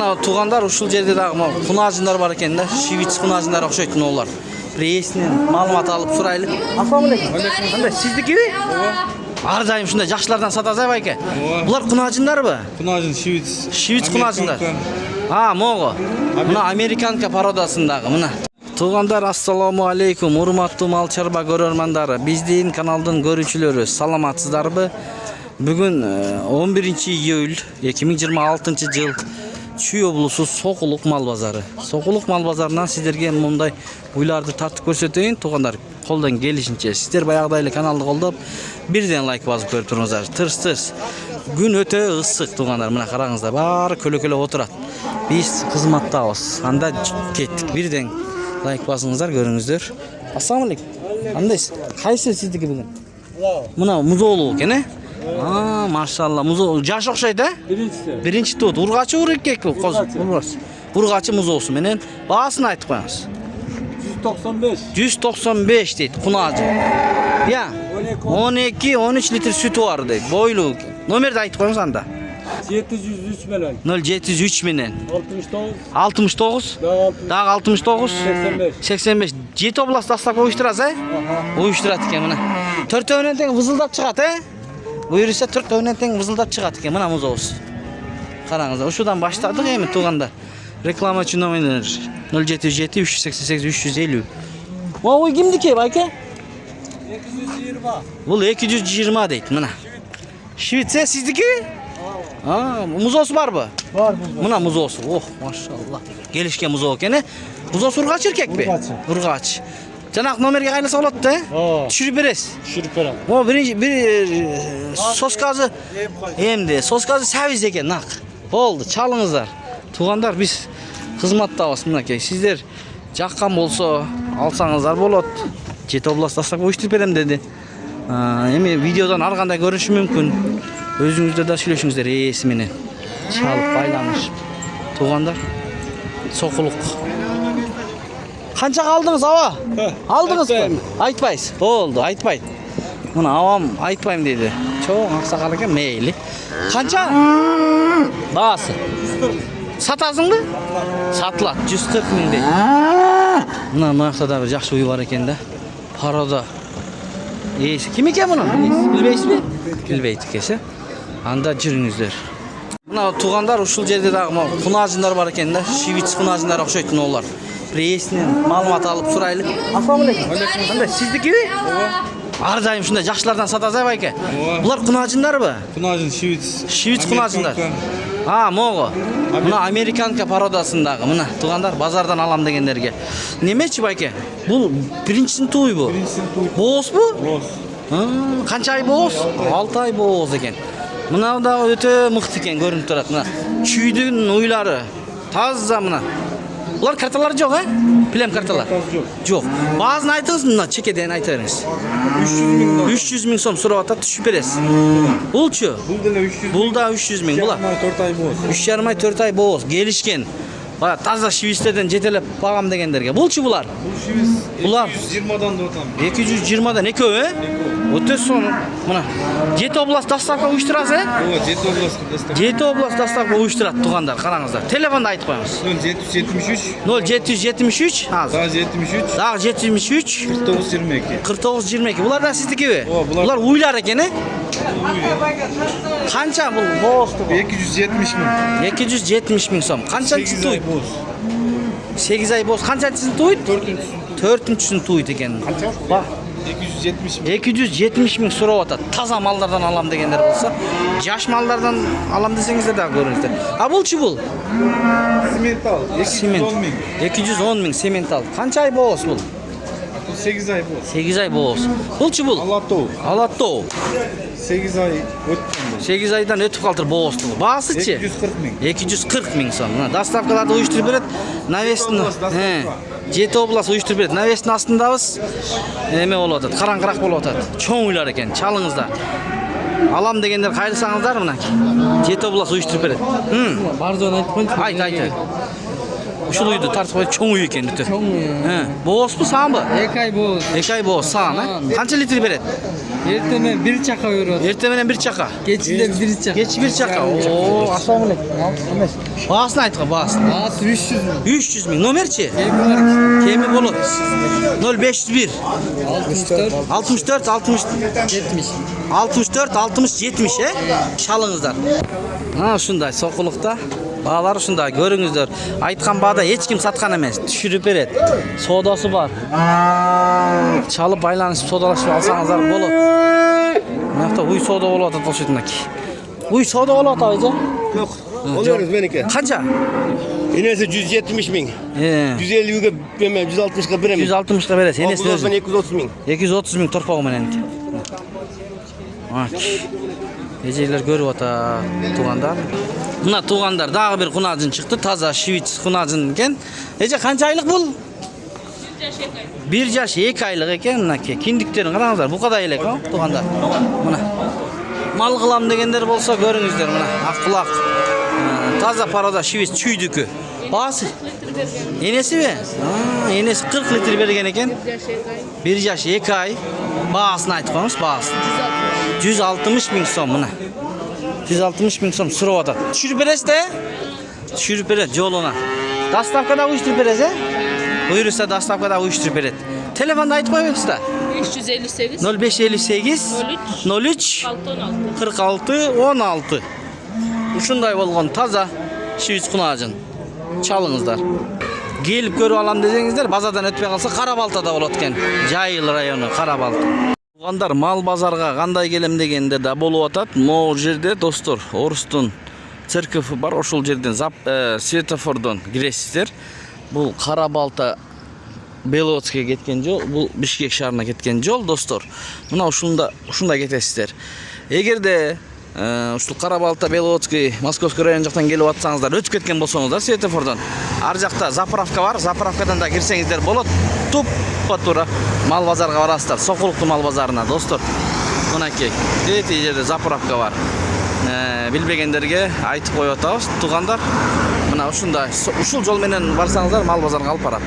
Туғандар ушул жерде дагы кунажындар бар экен да. Шивиц кунажындары окшойт олар. Пресинен маалымат алып сурайлы. Ассаламу алейкум. Кандай сиздикиби? Ар дайым ушундай жакшылардан сатасыз байке. Булар кунажындарбы? Кунажын шивиц. Шивиц кунажындар. Мого. Мына американка породасындагы мына. Туғандар, ассаламу алейкум, урматтуу мал чарба көрөрмандары, биздин каналдын көрүүчүлөрү, саламатсыздарбы? Бүгүн 11-июль 2026 жыл Чүй облусу Сокулук мал базары. Сокулук мал базарынан сиздерге мындай уйларды тартып көрсөтөйүн. Туғандар, колдон келишинче сиздер баягыдай эле каналды колдоп, бирден лайк басып көрүп туруңуздар. Тырс-тырс. Күн өтө ысык, туғандар, мына караңыздар, баары көлө-көлө отурат. Биз кызматтабыз. Анда кеттик. Бирден лайк басыңыздар, көрүңүздөр. Ассаламу алейкум. Кандайсыз? Кайсы сиздики бүгүн? Мына музоолуу экен, машалла, музоолуу. Жаш окшойт, Биринчи туут. Ургачы урекек ургачы. Ургачы музоосу менен баасын айтып коюңуз. 195. 195 дейт, кунажы. 12-13 литр сүтү бар дейт. Бойлуу. Номерди айтып коюңуз анда. 703 менен. 0703 менен. 69. 69. Дагы 69. 85. Жети област дастап уюштурасыз, Уюштурат экен мына. Төртөөнөн тең вызылдап чыгат, Буюрса төртөөнөн тең вызылдап чыгат экен мына музообуз. Караңыздар, ушудан баштадык эми туганда. Реклама үчүн номер 077 388 350. Ой, кимдики, байке? 220. Бул 220 дейт мына. Швеция сиздики? Музоосу барбы? Бар. Мына музоосу. Ох, машалла. Келишкен музоо экен, Музоосу ургач эркекпи? Ургач. Жанак номерге кайласа болот да? Түшүрүп бересиз. Түшүрүп берем. Бир сосказы эмди, сосказы сабиз экен, нак. Болду, чалыңыздар. Тугандар, биз кызматтабыз мынакей. Сиздер жаккан болсо алсаңыздар болот. Жети област дастап уюштуруп берем деди. Эми видеодон ар кандай көрүнүшү мүмкүн. Өзүңүздөр да сүйлөшүңүздөр ээси менен. Чалып байланыш. Тугандар, Сокулук. Канчага алдыңыз, аба? Алдыңызбы? Айтпайсыз. Болду, айтпайт. Мына авам айтпайм дейди. Чоң аксакал экен, мейли. Канча? Баасы. Сатасыңбы? Сатылат, 140 000 дейт. Мына мынакта да бир жакшы уй бар экен да. Парода. Ээси ким экен муну? Билбейсизби? Билбейт экенсиз. Анда жүрүңүздөр. Мына тугандар, ушул жерде дагы кунажындар бар экен да. Шивиц кунажындары окшойт олар. Пресинен маалымат алып сурайлы. Ассаламу алейкум. Кандай сиздикиби? Ар дайым ушундай жакшылардан сатасыз байке. Булар кунажындарбы? Кунажын шивиц. Шивиц кунажындар. Мого. Мына американка породасындагы мына тугандар, базардан алам дегендерге. Немечи байке? Бул биринчисин туйбу? Боозбу? Боз. Канча ай бооз? 6 ай бооз экен. Мына да өтө мыкты экен, көрүнүп турат. Мына чүйдүн уйлары таза мына. Булар карталары жок, Плем карталар. Жок. Баазын айтыңыз, мына чекеден айта бериңиз. 300 000 сом сурап атат, түшүп бересиз. Булчу? Бул деле 300 000. Бул да 300 000 була. 4 ай боз. 3,5 ай 4 ай бооз келишкен. Бая таза шивистерден жетелеп багам дегендерге. Булчу булар? Бул шивиц 220дан деп атам. 220дан экөө, Өтө сону. Мына жети област дастапка уюштурасыз, Жети област дастап. Жети област дастапка уюштурат тугандар, караңыздар. Телефонду айтып коюңуз. 0773. 0773 азыр. Дагы 73. 4922. 4922. Булар да сиздикиби? Булар уйлар экен, Канча бул боосту? 270 000. 270 000 сом. Канчанчы туйт? 8 ай боз. Канчанчысын туйт? 4-үнчүсүн туйт экен. Ба 270 000 сурап атат. Таза малдардан алам дегендер болсо, жаш малдардан алам десеңиздер да көрүңүздөр. Булчу бул? Сементал. 210 000 сементал. Канча ай бооз бул? 8 ай боз. 8 ай бооз. Булчу бул? Алаттоо. 8 ай өттү. 8 айдан өтүп калтыр боосту. Баасычы? 240 000 сом. Доставкаларды уюштуруп берет. Навестин. Жети област уюштуруп берет. Навестин астындабыз. Эме болуп атат, караңгыраак болуп атат. Чоң уйлар экен, чалыңыздар. Алам дегендер кайрылсаңыздар мына. Жети област уюштуруп берет. Бардон айтып коюңчу. Айт. Ушул үйдү тартып коюп чоң үй экен өтө. Чоң үй. Бооспу, саамбы? 2 ай бооз. 2 ай бооз, саам, Канча литр берет? Ertemen bir çaka veriyor. Erте menен bir çaka. Geçinde bir çaka. Geç bir çaka. Oo, assalamu alaykum. Bağısını aytqa, bağısını. Ağası 300 mü? 300 ming. Nomerçi? Kemi bolup. 0501 64 64 60 70. 64 60 70 şalыңızдар. Ha ушундай сокулукта. Bağlar ушундай көрүңүздөр. Айткан баада эч ким саткан эмес. Түшүрүп берет. Содасы бар. Чалып байланышып содалашып алсаңыздар болот. Мынакта уй сода болуп атат ошол жердеки. Уй soda болуп атабы же? Yok. Oluyoruz benimki. Канча? İnesi 170 bin. 150'ye vermem, 160'a veremem. 160 берет. Энеси Okul olsan 230 bin. 230 миң торпогу менен. Эжелер көрүп атат туугандар. Мына туугандар дагы бир кунажын чыкты. Таза швиц кунажын экен. Эже канча айлык бул? 1 жаш 2 айлык экен. Мынакей киндиктерин караңыздар. Букадай элек, туугандар. Мына. Мал кылам дегендер болсо көрүңүздөр мына. Ак кулак. Таза порода швиц чүйдүкү. Баасы? Энесиби? Энеси 40 литр берген экен. 1 жаш 2 ай. Баасын айтып коюңуз, баасын. 160 миң сом мына. 160 миң сом сурап атат. Түшүрүп бересиз да? Түшүрүп берет жолуна. Доставкада уюштуруп бересиз, Буюрса доставкада уюштуруп берет. Телефонду айтып коюңуз да. 558 0558 03 46 16. Ушундай болгон таза швиц кунажын. Чалыңыздар. Келип көрүп алам десеңиздер, базардан өтпөй калса Карабалтада болот экен. Жайыл району Карабалта. Туугандар, мал базарга кандай келем дегенде да болуп атат. Могу жерде достор, Орустун церкову бар, ошол жерден светофордон киресиздер. Бул Карабалта Белоцкке кеткен жол, бул Бишкек шаарына кеткен жол достор. Мына ушунда кетесиздер. Эгерде ушул Карабалта Белоцкий Московский район жактан келип атсаңыздар, өтүп кеткен болсоңуздар светофордон, ар жакта заправка бар, заправкадан да кирсеңиздер болот. Туппа туура мал базарга барасыздар, Сокулуктуу мал базарына достор. Мынакей, третий жерде заправка бар. Билбегендерге айтып коюп атабыз, туугандар. Мына ушундай, ушул жол менен барсаңыздар мал базарга алып барат.